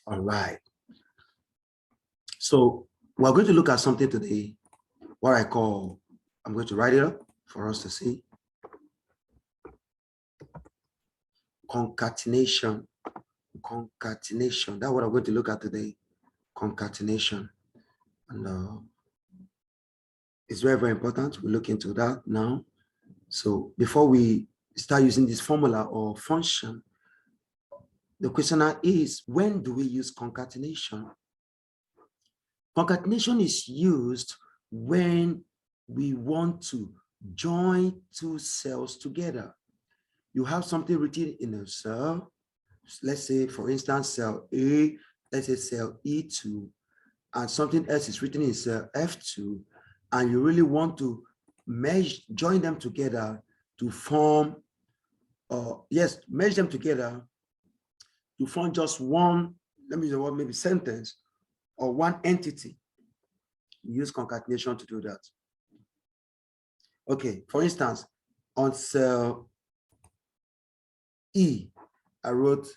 All right. So we're going to look at something today, what I call, I'm going to write it up for us to see. Concatenation. Concatenation. That's what I'm going to look at today. Concatenation. And it's very, very important. We look into that now. So before we start using this formula or function, the question now is, when do we use concatenation? Concatenation is used when we want to join two cells together. You have something written in a cell. Let's say, for instance, cell A, let's say cell E2, and something else is written in cell F2, and you really want to join them together to form, merge them together to form just one, let me use the word, maybe sentence or one entity. You use concatenation to do that. Okay, for instance, on cell E, I wrote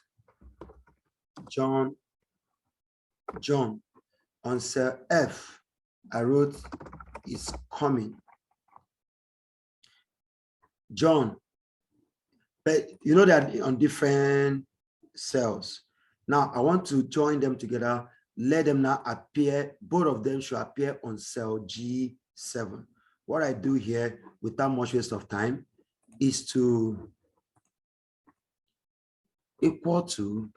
John. On cell F, I wrote is coming. John. But you know that on different cells. Now I want to join them together, let them now appear, both of them should appear on cell G7. What I do here, without much waste of time, is to equal to,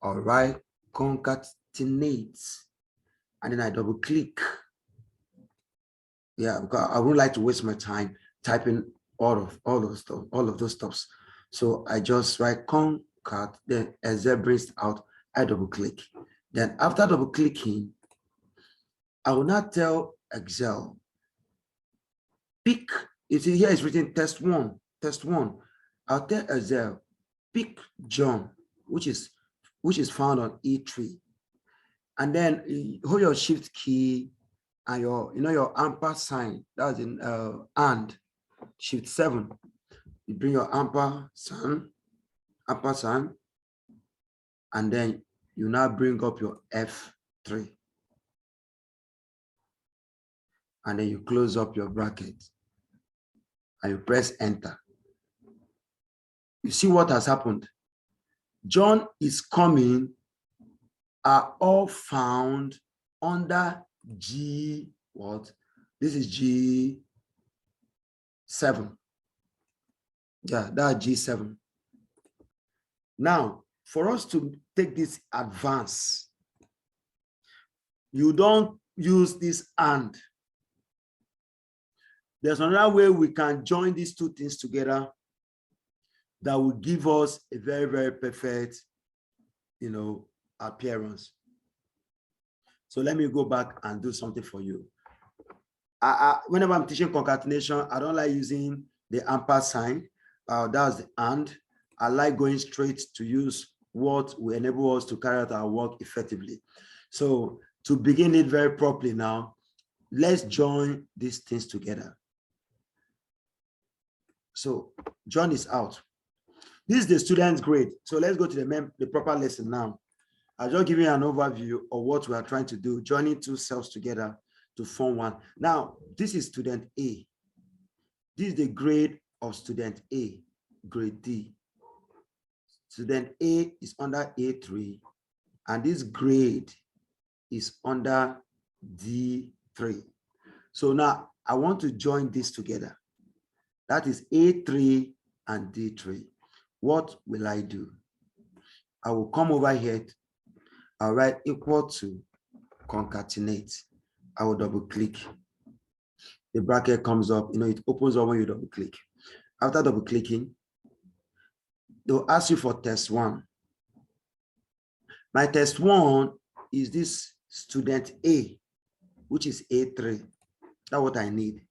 all right, concatenate, and then I double click. Yeah, because I wouldn't like to waste my time typing all of those stuffs. So I just write concat, then as that brings out, I double click. Then after double clicking, I will not tell Excel, pick, you see here it's written test one. I'll tell Excel, pick John, which is found on E3. And then you hold your shift key and your ampersand, that's in and shift 7. You bring your ampersand, and then you now bring up your F3. And then you close up your bracket and you press enter. You see what has happened? John is coming are all found under G, what? This is G7. Yeah, that's G7. Now, for us to take this advance, you don't use this and. There's another way we can join these two things together that will give us a very, very perfect, appearance. So let me go back and do something for you. Whenever I'm teaching concatenation, I don't like using the ampersand. That's the and. I like going straight to use what will enable us to carry out our work effectively. So to begin it very properly now, let's join these things together. So John is out. This is the student's grade. So let's go to the proper lesson now. I'll just give you an overview of what we are trying to do, joining two cells together to form one. Now, this is student A. This is the grade of student A, grade D. Student A is under A3, and this grade is under D3. So now I want to join this together. That is A3 and D3. What will I do? I will come over here. I'll write equal to concatenate. I will double click. The bracket comes up. It opens up when you double click. After double clicking, they'll ask you for test 1. My test 1 is this student A, which is A3. That's what I need.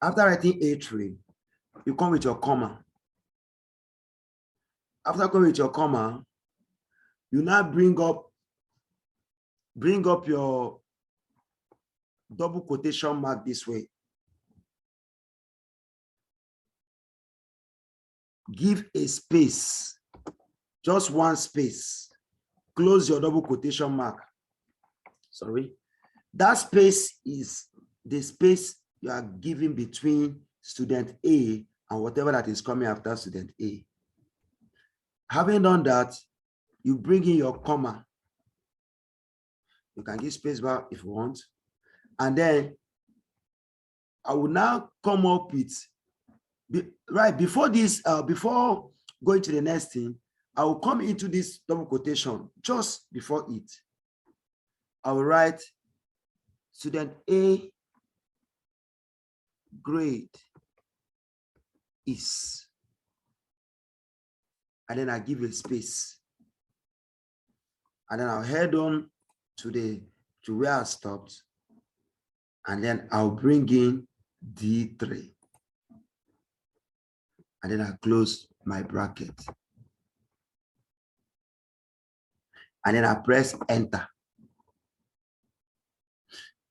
After writing A3, you come with your comma. After coming with your comma, you now bring up your double quotation mark this way. Give a space, just one space. close your double quotation mark. Sorry. That space is the space you are giving between student A and whatever that is coming after student A. Having done that, you bring in your comma. You can give space bar if you want. And then I will now come up with, right before this, before going to the next thing, I will come into this double quotation just before it. I will write student A grade is, and then I give a space, and then I'll head on to where I stopped, and then I'll bring in D3, and then I close my bracket, and then I press enter.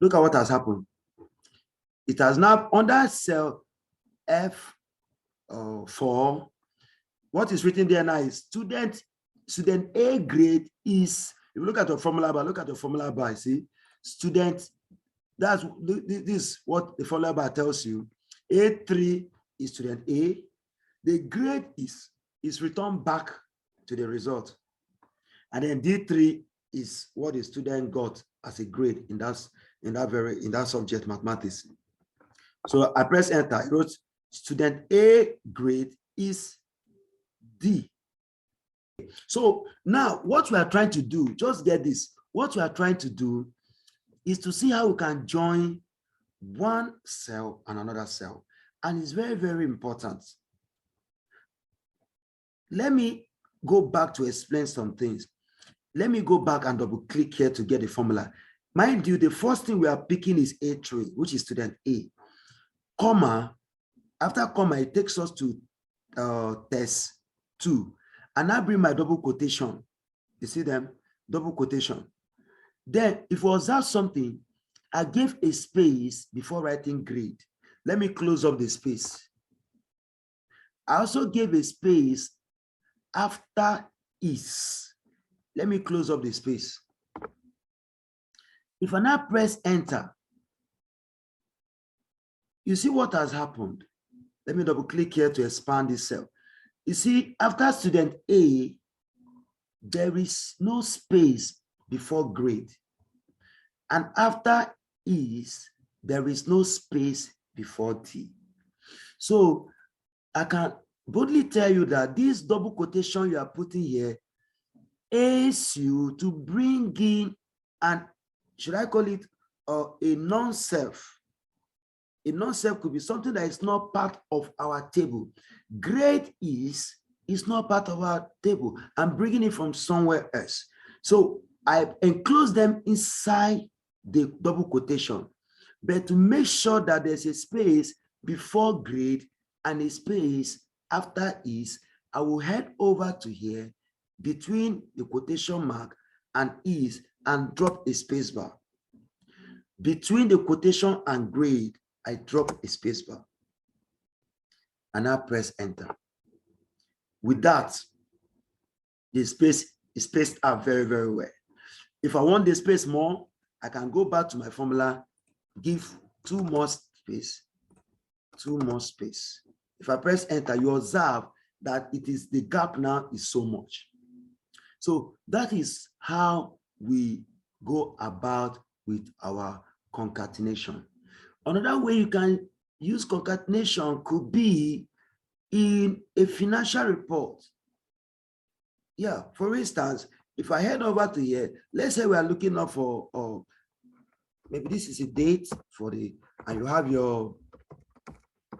Look at what has happened. It has now under cell F4. What is written there now is student A grade is, if you look at your formula bar, look at your formula bar, see, student, this is what the formula bar tells you. A3 is student A. The grade is returned back to the result. And then D3 is what the student got as a grade in that subject, mathematics. So I press enter. I wrote student A grade is D. So now what we are trying to do, just get this, what we are trying to do is to see how we can join one cell and another cell. And it's very, very important. Let me go back to explain some things. Let me go back and double click here to get the formula. Mind you, the first thing we are picking is A3, which is student A. Comma, after comma, it takes us to test 2. And I bring my double quotation. You see them? Double quotation. Then, if we observe something, I gave a space before writing grade. Let me close up the space. I also gave a space after is. Let me close up the space. If I now press enter, you see what has happened. Let me double click here to expand this cell. You see, after student A, there is no space before grade. And after is, there is no space before T. So I can boldly tell you that this double quotation you are putting here aids you to bring in an, should I call it a non-self? A non-self could be something that is not part of our table. Grade is not part of our table. I'm bringing it from somewhere else. So I enclose them inside the double quotation, but to make sure that there's a space before grade and a space after is, I will head over to here between the quotation mark and is and drop a space bar. Between the quotation and grade, I drop a space bar and I press enter. With that, the space is spaced out very, very well. If I want the space more, I can go back to my formula, give 2 more space, 2 more space. If I press enter, you observe that it is the gap now is so much. So that is how we go about with our concatenation. Another way you can use concatenation could be in a financial report. Yeah, for instance, if I head over to here, let's say we are looking up for, maybe this is a date for the, and you have your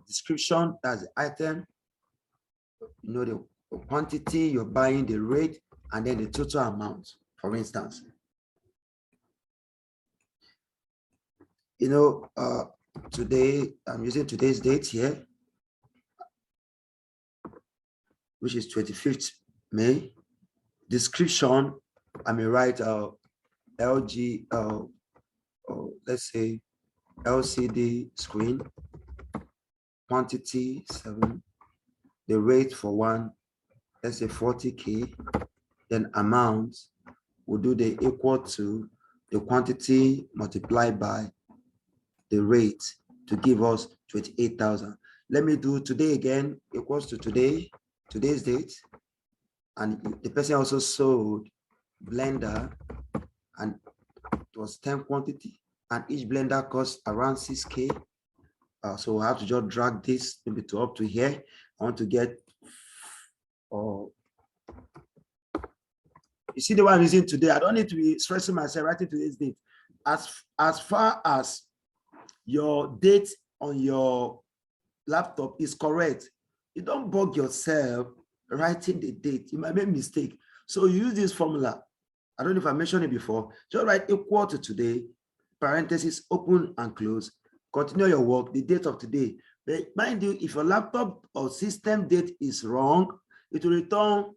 description as the item, you know, the quantity you're buying, the rate, and then the total amount, for instance. You know, today, I'm using today's date here, which is 25th May. Description, I may write LG, let's say LCD screen, quantity 7, the rate for 1, let's say 40K, then amount we'll do the equal to the quantity multiplied by the rate to give us 28,000. Let me do today again, equals to today's date. And the person also sold blender, and it was 10 quantity, and each blender costs around 6K. So I have to just drag this maybe to up to here. I want to get, you see the one I'm using today. I don't need to be stressing myself writing today's date. As far as your date on your laptop is correct, you don't bug yourself writing the date. You might make a mistake. So you use this formula. I don't know if I mentioned it before. Just write equal to today, parentheses, open and close. Continue your work, the date of today. But mind you, if your laptop or system date is wrong, it will return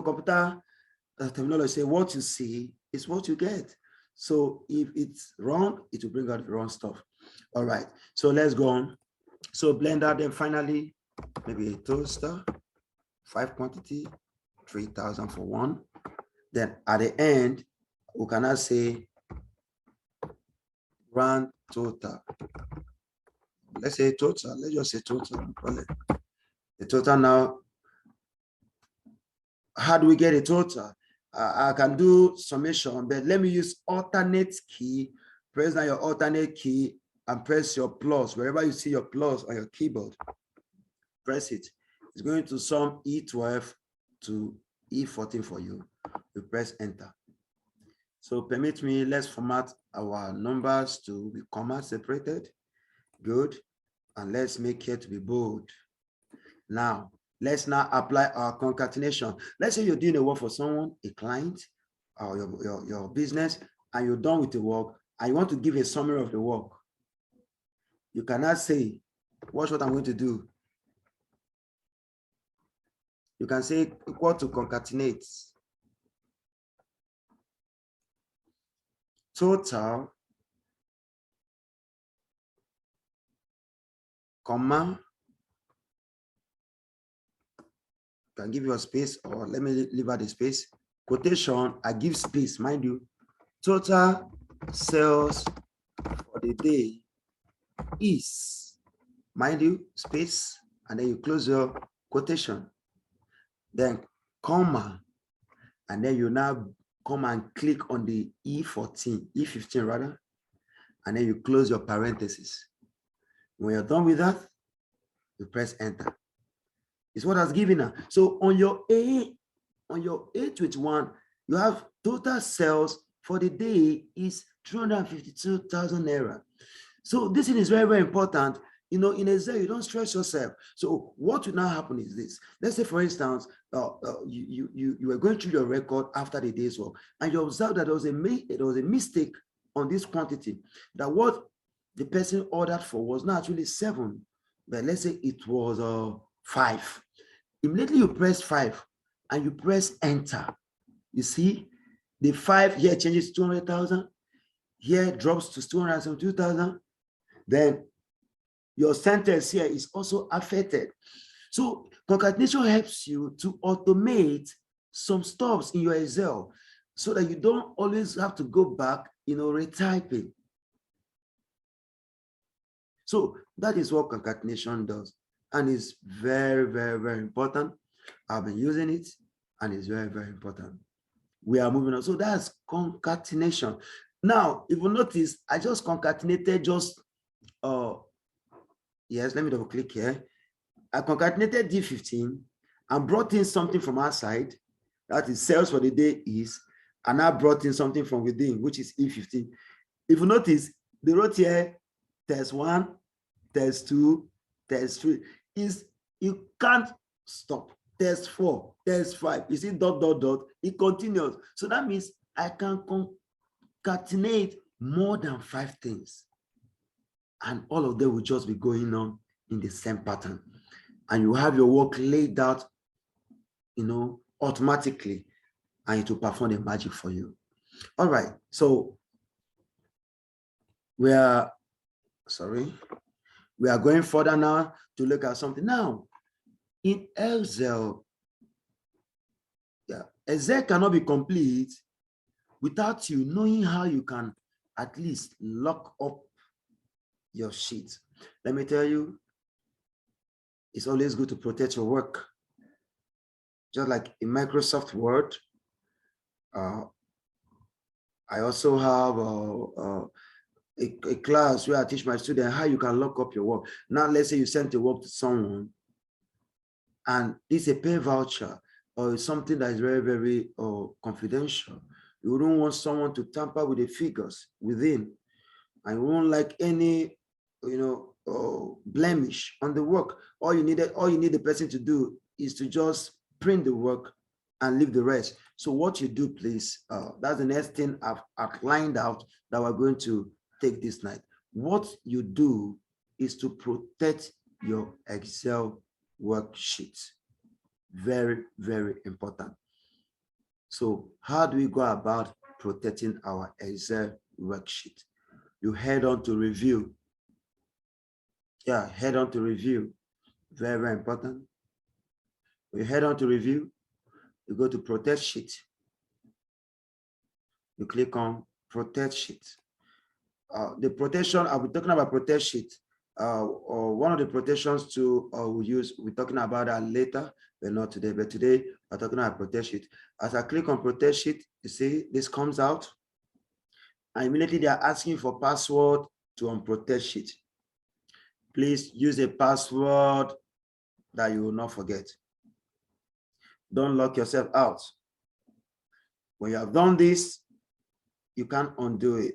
computer terminology say what you see is what you get. So if it's wrong, it will bring out the wrong stuff. All right, so let's go on. So blender, then finally, maybe a toaster, 5 quantity, 3,000 for one. Then at the end, we cannot say grand total. Let's say total. Let's just say total. The total now. How do we get a total? I can do summation, but let me use alternate key. Press down your alternate key and press your plus. Wherever you see your plus on your keyboard, press it. It's going to sum E12 to E14 for you. You press enter. So permit me, let's format our numbers to be comma separated. Good. And let's make it to be bold. Now, let's now apply our concatenation. Let's say you're doing a work for someone, a client, or your business, and you're done with the work, and you want to give a summary of the work. You cannot say, watch what I'm going to do. You can say equal to concatenate. Total, comma, can give you a space, or let me leave out the space. Quotation, I give space, mind you. Total sales for the day is, mind you, space, and then you close your quotation. Then comma, and then you now come and click on the E15 rather, and then you close your parentheses. When you're done with that, you press enter. It's what I was given now. So on your A21, you have total sales for the day is 352,000 naira. So this is very, very important. You know, in Excel, you don't stress yourself. So what will now happen is this. Let's say, for instance, you were going through your record after the day's work, and you observed that there was a mistake on this quantity, that what the person ordered for was not actually 7, but let's say it was 5. Immediately you press 5 and you press enter. You see, the 5 here changes to 200,000, here drops to 272,000. Then your sentence here is also affected. So concatenation helps you to automate some stuffs in your Excel so that you don't always have to go back, retyping. So that is what concatenation does. And it's very, very, very important. I've been using it, and it's very, very important. We are moving on. So that's concatenation. Now, if you notice, I just concatenated yes, let me double click here. I concatenated D15 and brought in something from outside, that is sales for the day is, and I brought in something from within, which is E15. If you notice, the wrote here, test 1, test 2, test 3. You can't stop. Test 4, test 5. You see dot, dot, dot. It continues. So that means I can concatenate more than 5 things. And all of them will just be going on in the same pattern. And you have your work laid out, automatically, and it will perform the magic for you. All right. So we are going further now to look at something. Now, in Excel, Excel cannot be complete without you knowing how you can at least lock up your sheet. Let me tell you, it's always good to protect your work. Just like in Microsoft Word, I also have a class where I teach my students how you can lock up your work. Now, let's say you sent a work to someone and it's a pay voucher or something that is very, very confidential. You wouldn't want someone to tamper with the figures within, and you won't like any, blemish on the work. All you need the person to do is to just print the work and leave the rest. So what you do, please, that's the next thing I've outlined out that we're going to take this night. What you do is to protect your Excel worksheet. Very, very important. So how do we go about protecting our Excel worksheet? You head on to review. Yeah, head on to review. Very, very important. You head on to review, you go to protect sheet. You click on protect sheet. The protection, I'll be talking about protect sheet. Or one of the protections to we use, we're talking about that later, but not today. But today, we're talking about protect sheet. As I click on protect sheet, you see this comes out. And immediately they are asking for password to unprotect sheet. Please use a password that you will not forget. Don't lock yourself out. When you have done this, you can't undo it.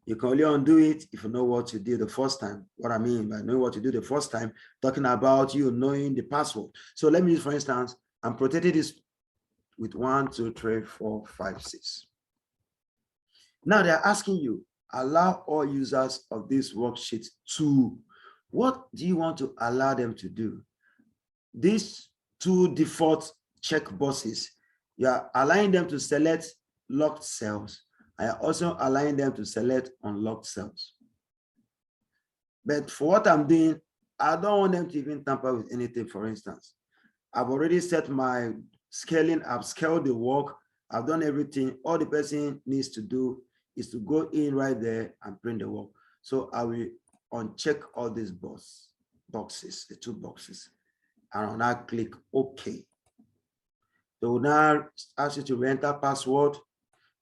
You can only undo it if you know what you did the first time. What I mean by knowing what you did the first time, talking about you knowing the password. So let me use, for instance, I'm protecting this with 1, 2, 3, 4, 5, 6. Now they're asking you, allow all users of this worksheet to, what do you want to allow them to do? These 2 default checkboxes, you are allowing them to select locked cells. I am also allowing them to select unlocked cells. But for what I'm doing, I don't want them to even tamper with anything. For instance, I've already set my scaling, I've scaled the work, I've done everything. All the person needs to do is to go in right there and print the work. So I will uncheck all these boxes, the 2 boxes, and I'll now click OK. They will now ask you to enter password.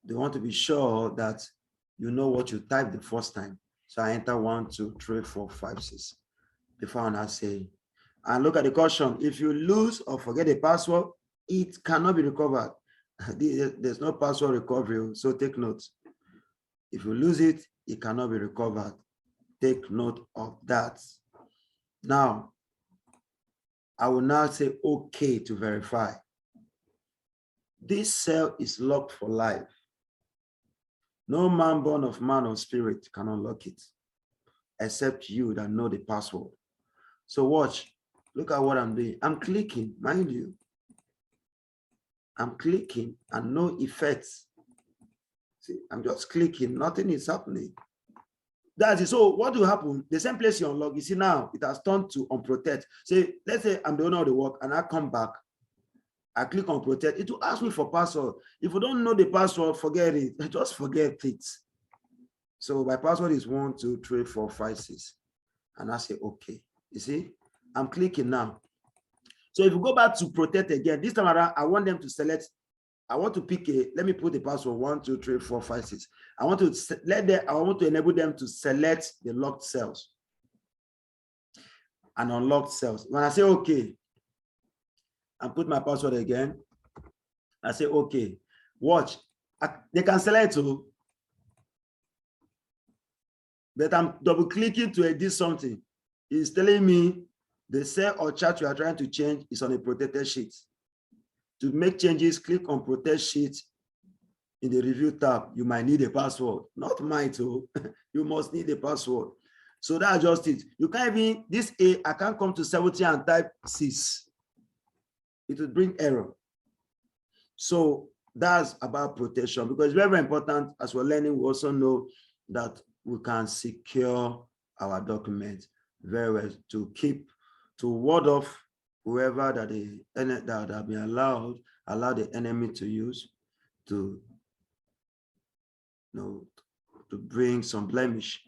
They want to be sure that you know what you typed the first time. So I enter 1, 2, 3, 4, 5, 6. Before I now say, and look at the caution. If you lose or forget a password, it cannot be recovered. There's no password recovery, so take note. If you lose it, it cannot be recovered. Take note of that. Now, I will now say OK to verify. This cell is locked for life. No man born of man or spirit can unlock it, except you that know the password. So watch, look at what I'm doing. I'm clicking, mind you. I'm clicking and no effects. See, I'm just clicking, nothing is happening. That's it. So what will happen? The same place you unlock, you see now, it has turned to unprotect. Say, let's say I'm the owner of the work and I come back, I click on protect, it will ask me for password. If you don't know the password, forget it. Just forget it. So my password is 1, 2, 3, 4, 5, 6. And I say, okay. You see, I'm clicking now. So if you go back to protect again, this time around, I want them to select, I want to pick let me put the password 1, 2, 3, 4, 5, 6. I want to enable them to select the locked cells and unlocked cells. When I say, okay, and put my password again, I say, okay, watch. They can select too, but I'm double clicking to edit something. It's telling me the cell or chart you are trying to change is on a protected sheet. To make changes, click on protect sheet in the review tab. You might need a password, not mine too. You must need a password. So that's just it. You can't even, this I can't come to 70 and type 6. It will bring error. So that's about protection, because it's very, very important. As we're learning, we also know that we can secure our documents very well to keep, to ward off whoever that have been allow the enemy to use to to bring some blemish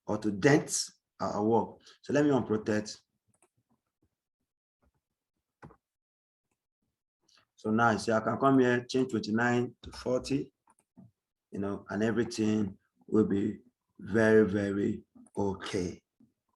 or to dent our work. So let me unprotect. So now, see, I can come here, change 29 to 40, and everything will be very, very okay.